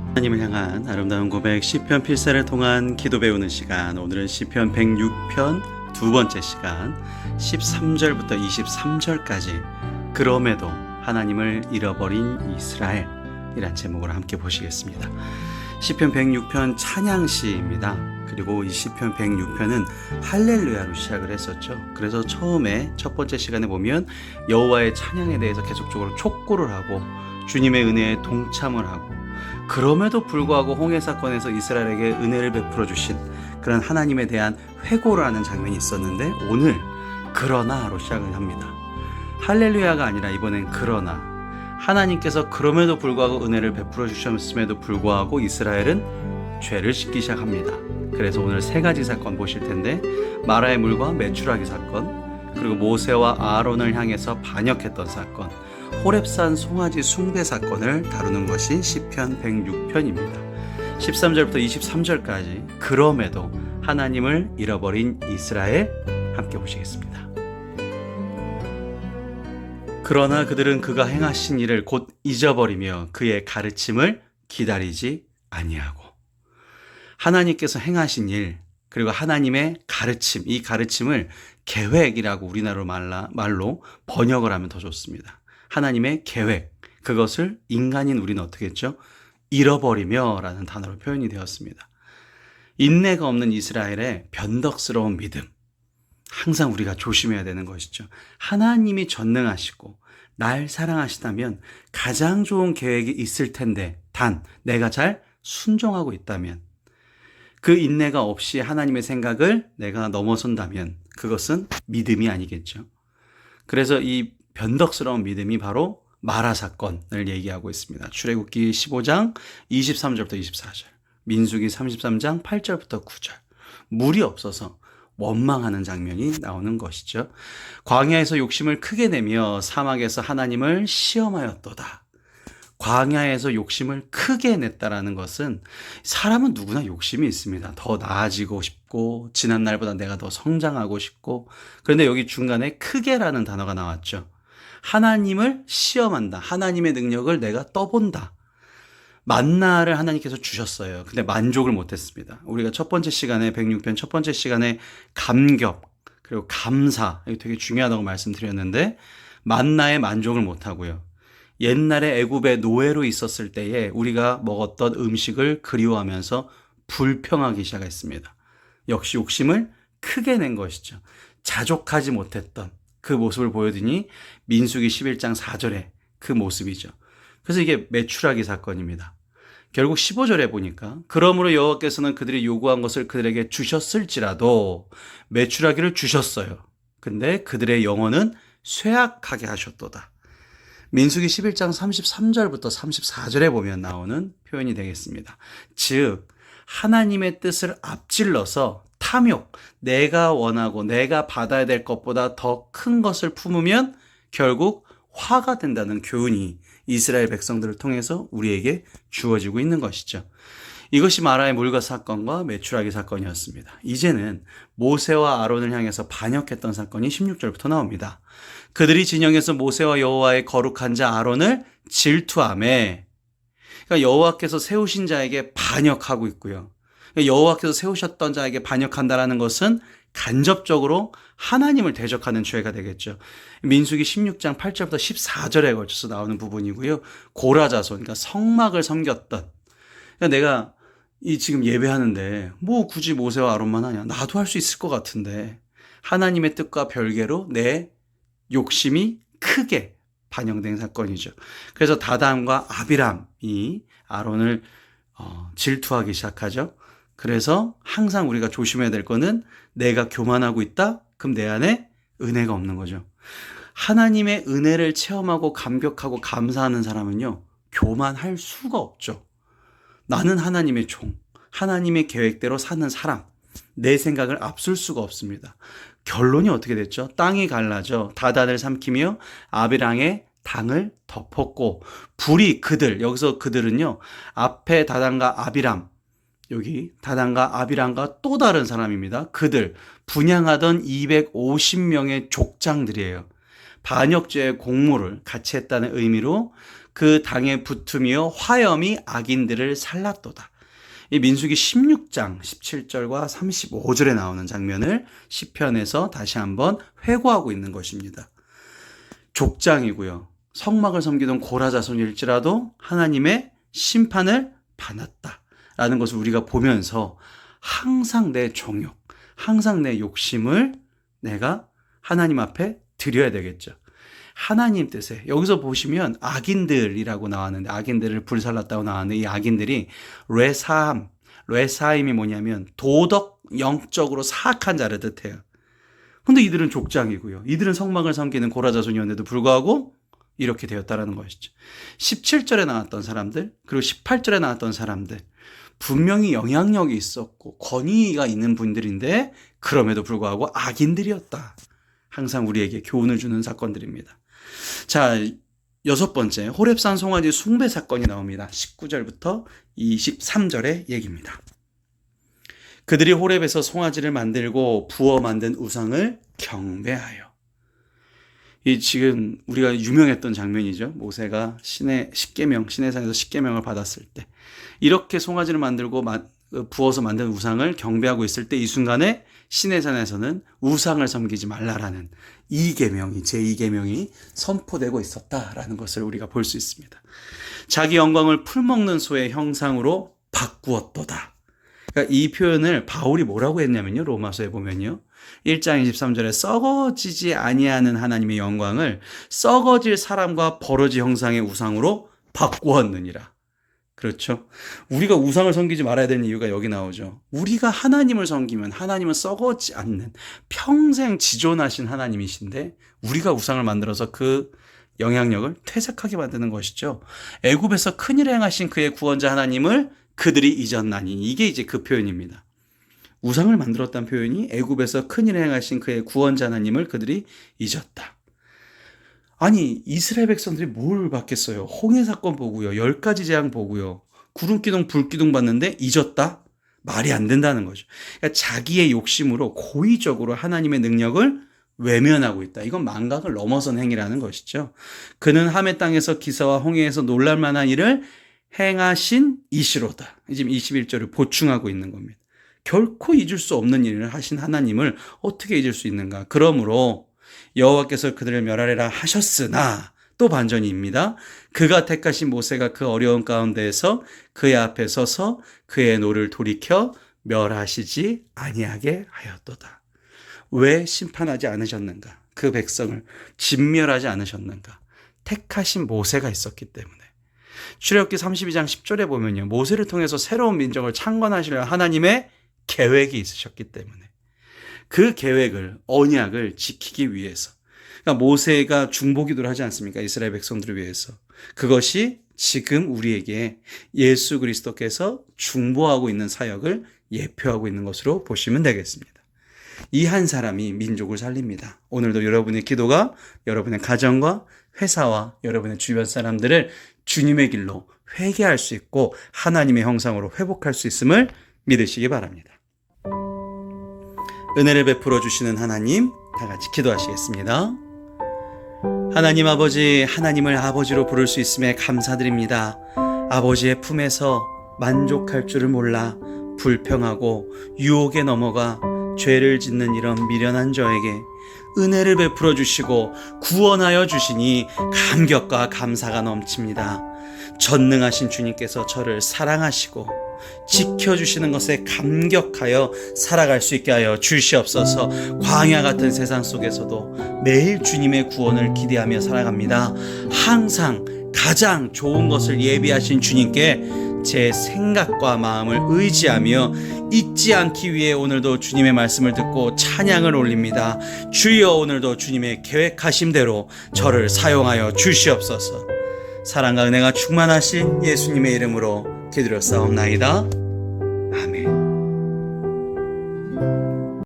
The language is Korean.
하나님을 향한 아름다운 고백 시편 필사를 통한 기도 배우는 시간, 오늘은 시편 106편 두 번째 시간 13절부터 23절까지 그럼에도 하나님을 잃어버린 이스라엘 이란 제목으로 함께 보시겠습니다. 시편 106편 찬양시입니다. 그리고 이 시편 106편은 할렐루야로 시작을 했었죠. 그래서 처음에 첫 번째 시간에 보면 여호와의 찬양에 대해서 계속적으로 촉구를 하고 주님의 은혜에 동참을 하고, 그럼에도 불구하고 홍해 사건에서 이스라엘에게 은혜를 베풀어 주신 그런 하나님에 대한 회고를 하는 장면이 있었는데, 오늘 그러나로 시작을 합니다. 할렐루야가 아니라 이번엔 그러나, 하나님께서 그럼에도 불구하고 은혜를 베풀어 주셨음에도 불구하고 이스라엘은 죄를 짓기 시작합니다. 그래서 오늘 세 가지 사건 보실 텐데, 마라의 물과 메추라기 사건, 그리고 모세와 아론을 향해서 반역했던 사건, 호렙산 송아지 숭배 사건을 다루는 것이 시편 106편입니다. 13절부터 23절까지 그럼에도 하나님을 잃어버린 이스라엘 함께 보시겠습니다. 그러나 그들은 그가 행하신 일을 곧 잊어버리며 그의 가르침을 기다리지 아니하고, 하나님께서 행하신 일, 그리고 하나님의 가르침, 이 가르침을 계획이라고 우리나라 말로 번역을 하면 더 좋습니다. 하나님의 계획, 그것을 인간인 우리는 어떻게 했죠? 잃어버리며 라는 단어로 표현이 되었습니다. 인내가 없는 이스라엘의 변덕스러운 믿음, 항상 우리가 조심해야 되는 것이죠. 하나님이 전능하시고 날 사랑하시다면 가장 좋은 계획이 있을 텐데, 단 내가 잘 순종하고 있다면, 그 인내가 없이 하나님의 생각을 내가 넘어선다면 그것은 믿음이 아니겠죠. 그래서 이 변덕스러운 믿음이 바로 마라 사건을 얘기하고 있습니다. 출애굽기 15장 23절부터 24절, 민수기 33장 8절부터 9절, 물이 없어서 원망하는 장면이 나오는 것이죠. 광야에서 욕심을 크게 내며 사막에서 하나님을 시험하였도다. 광야에서 욕심을 크게 냈다라는 것은, 사람은 누구나 욕심이 있습니다. 더 나아지고 싶고 지난 날보다 내가 더 성장하고 싶고. 그런데 여기 중간에 크게라는 단어가 나왔죠. 하나님을 시험한다. 하나님의 능력을 내가 떠본다. 만나를 하나님께서 주셨어요. 근데 만족을 못했습니다. 우리가 첫 번째 시간에 106편 첫 번째 시간에 감격 그리고 감사, 이거 되게 중요하다고 말씀드렸는데, 만나에 만족을 못하고요. 옛날에 애굽의 노예로 있었을 때에 우리가 먹었던 음식을 그리워하면서 불평하기 시작했습니다. 역시 욕심을 크게 낸 것이죠. 자족하지 못했던 그 모습을 보여드니 민수기 11장 4절에 그 모습이죠. 그래서 이게 메추라기 사건입니다. 결국 15절에 보니까 그러므로 여호와께서는 그들이 요구한 것을 그들에게 주셨을지라도 메추라기를 주셨어요. 근데 그들의 영혼은 쇠약하게 하셨도다. 민수기 11장 33절부터 34절에 보면 나오는 표현이 되겠습니다. 즉 하나님의 뜻을 앞질러서 탐욕, 내가 원하고 내가 받아야 될 것보다 더 큰 것을 품으면 결국 화가 된다는 교훈이 이스라엘 백성들을 통해서 우리에게 주어지고 있는 것이죠. 이것이 마라의 물과 사건과 메추라기 사건이었습니다. 이제는 모세와 아론을 향해서 반역했던 사건이 16절부터 나옵니다. 그들이 진영에서 모세와 여호와의 거룩한 자 아론을 질투하며, 그러니까 여호와께서 세우신 자에게 반역하고 있고요. 그러니까 여호와께서 세우셨던 자에게 반역한다라는 것은 간접적으로 하나님을 대적하는 죄가 되겠죠. 민수기 16장 8절부터 14절에 걸쳐서 나오는 부분이고요. 고라자손, 그러니까 성막을 섬겼던, 그러니까 내가 지금 예배하는데 뭐 굳이 모세와 아론만 하냐, 나도 할 수 있을 것 같은데, 하나님의 뜻과 별개로 내 욕심이 크게 반영된 사건이죠. 그래서 다단과 아비람이 아론을 질투하기 시작하죠. 그래서 항상 우리가 조심해야 될 거는, 내가 교만하고 있다? 그럼 내 안에 은혜가 없는 거죠. 하나님의 은혜를 체험하고 감격하고 감사하는 사람은요, 교만할 수가 없죠. 나는 하나님의 종, 하나님의 계획대로 사는 사람, 내 생각을 앞설 수가 없습니다. 결론이 어떻게 됐죠? 땅이 갈라져 다단을 삼키며 아비랑의 당을 덮었고, 불이 그들, 여기서 그들은요, 앞에 다단과 아비람, 여기 다단과 아비람과 또 다른 사람입니다. 그들 분향하던 250명의 족장들이에요. 반역죄의 공모를 같이 했다는 의미로 그 당에 붙으며 화염이 악인들을 살랐도다. 이 민수기 16장 17절과 35절에 나오는 장면을 시편에서 다시 한번 회고하고 있는 것입니다. 족장이고요. 성막을 섬기던 고라 자손일지라도 하나님의 심판을 받았다라는 것을 우리가 보면서 항상 내 정욕, 항상 내 욕심을 내가 하나님 앞에 드려야 되겠죠. 하나님 뜻에 여기서 보시면 악인들이라고 나왔는데 악인들을 불살랐다고 나왔는데 이 악인들이 레사임이 뭐냐면 도덕 영적으로 사악한 자를 뜻해요. 근데 이들은 족장이고요. 이들은 성막을 섬기는 고라 자손이었는데도 불구하고 이렇게 되었다라는 것이죠. 17절에 나왔던 사람들 그리고 18절에 나왔던 사람들 분명히 영향력이 있었고 권위가 있는 분들인데 그럼에도 불구하고 악인들이었다. 항상 우리에게 교훈을 주는 사건들입니다. 자, 6번째 호렙산 송아지 숭배 사건이 나옵니다. 19절부터 23절의 얘기입니다. 그들이 호렙에서 송아지를 만들고 부어 만든 우상을 경배하여. 이 지금 우리가 유명했던 장면이죠. 모세가 시내산에서 십계명을 받았을 때 이렇게 송아지를 만들고 부어서 만든 우상을 경배하고 있을 때 이 순간에 시내산에서는 우상을 섬기지 말라라는 제2계명이 선포되고 있었다라는 것을 우리가 볼 수 있습니다. 자기 영광을 풀먹는 소의 형상으로 바꾸었도다. 그러니까 이 표현을 바울이 뭐라고 했냐면요. 로마서에 보면요. 1장 23절에 썩어지지 아니하는 하나님의 영광을 썩어질 사람과 버러지 형상의 우상으로 바꾸었느니라. 그렇죠. 우리가 우상을 섬기지 말아야 되는 이유가 여기 나오죠. 우리가 하나님을 섬기면 하나님은 썩어지 않는 평생 지존하신 하나님이신데 우리가 우상을 만들어서 그 영향력을 퇴색하게 만드는 것이죠. 애굽에서 큰일을 행하신 그의 구원자 하나님을 그들이 잊었나니 이게 이제 그 표현입니다. 우상을 만들었다는 표현이 애굽에서 큰일을 행하신 그의 구원자 하나님을 그들이 잊었다. 아니 이스라엘 백성들이 뭘 받겠어요. 홍해 사건 보고요. 10가지 재앙 보고요. 구름기둥 불기둥 봤는데 잊었다? 말이 안 된다는 거죠. 그러니까 자기의 욕심으로 고의적으로 하나님의 능력을 외면하고 있다. 이건 망각을 넘어선 행위라는 것이죠. 그는 하멜 땅에서 기사와 홍해에서 놀랄만한 일을 행하신 이시로다. 지금 21절을 보충하고 있는 겁니다. 결코 잊을 수 없는 일을 하신 하나님을 어떻게 잊을 수 있는가. 그러므로 여호와께서 그들을 멸하리라 하셨으나 또 반전입니다. 그가 택하신 모세가 그 어려운 가운데에서 그의 앞에 서서 그의 노를 돌이켜 멸하시지 아니하게 하였도다. 왜 심판하지 않으셨는가? 그 백성을 진멸하지 않으셨는가? 택하신 모세가 있었기 때문에. 출애굽기 32장 10절에 보면요. 모세를 통해서 새로운 민족을 창건하시려 하나님의 계획이 있으셨기 때문에. 그 계획을 언약을 지키기 위해서 그러니까 모세가 중보기도를 하지 않습니까? 이스라엘 백성들을 위해서. 그것이 지금 우리에게 예수 그리스도께서 중보하고 있는 사역을 예표하고 있는 것으로 보시면 되겠습니다. 이 한 사람이 민족을 살립니다. 오늘도 여러분의 기도가 여러분의 가정과 회사와 여러분의 주변 사람들을 주님의 길로 회개할 수 있고 하나님의 형상으로 회복할 수 있음을 믿으시기 바랍니다. 은혜를 베풀어 주시는 하나님, 다 같이 기도하시겠습니다. 하나님 아버지, 하나님을 아버지로 부를 수 있음에 감사드립니다. 아버지의 품에서 만족할 줄을 몰라 불평하고 유혹에 넘어가 죄를 짓는 이런 미련한 저에게 은혜를 베풀어 주시고 구원하여 주시니 감격과 감사가 넘칩니다. 전능하신 주님께서 저를 사랑하시고 지켜주시는 것에 감격하여 살아갈 수 있게 하여 주시옵소서. 광야 같은 세상 속에서도 매일 주님의 구원을 기대하며 살아갑니다. 항상 가장 좋은 것을 예비하신 주님께 제 생각과 마음을 의지하며 잊지 않기 위해 오늘도 주님의 말씀을 듣고 찬양을 올립니다. 주여 오늘도 주님의 계획하신 대로 저를 사용하여 주시옵소서. 사랑과 은혜가 충만하신 예수님의 이름으로 기도드렸사옵나이다.